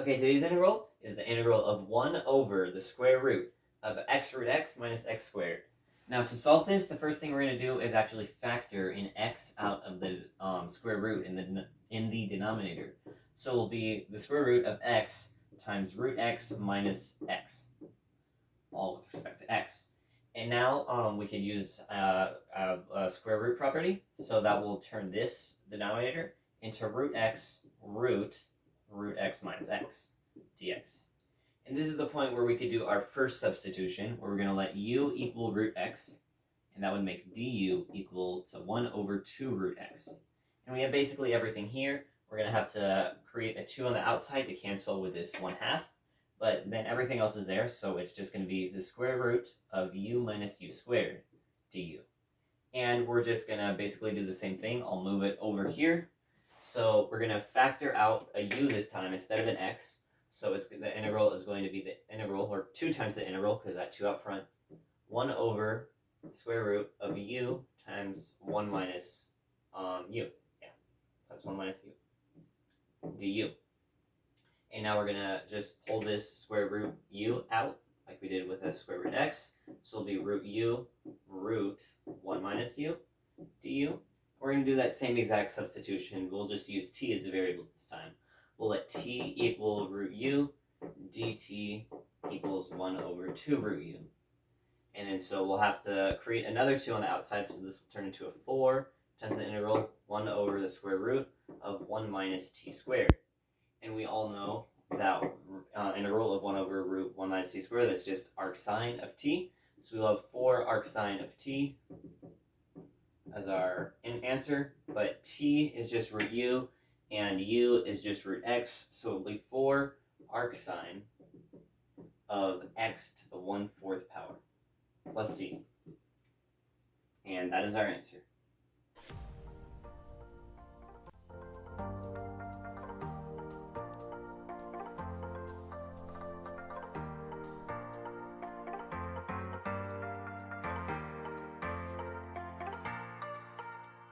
Okay, today's integral is the integral of 1 over the square root of x root x minus x squared. Now, to solve this, the first thing we're going to do is actually factor in x out of the square root in the denominator. So it will be the square root of x times root x minus x, all with respect to x. And now we can use a square root property, so that will turn this denominator into root x minus x dx. And this is the point where we could do our first substitution, where we're going to let u equal root x, and that would make du equal to 1 over 2 root x. And we have basically everything here. We're going to have to create a 2 on the outside to cancel with this 1/2, but then everything else is there, so it's just going to be the square root of u minus u squared du. And we're just going to basically do the same thing. I'll move it over here. So we're going to factor out a u this time instead of an x. So the integral is going to be the integral, or 2 times the integral, because that 2 out front, 1 over the square root of u times 1 minus u. Yeah, that's 1 minus u du. And now we're going to just pull this square root u out, like we did with the square root x. So it'll be root u root 1 minus u du. We're going to do that same exact substitution. We'll just use t as the variable this time. We'll let t equal root u, dt equals 1 over 2 root u. And then so we'll have to create another 2 on the outside, so this will turn into a 4 times the integral 1 over the square root of 1 minus t squared. And we all know that integral of 1 over root 1 minus t squared, that's just arc sine of t. So we'll have 4 arc sine of t as our answer, but t is just root u, and u is just root x, so it'll be 4 arc sine of x to the 1/4 power plus c. And that is our answer.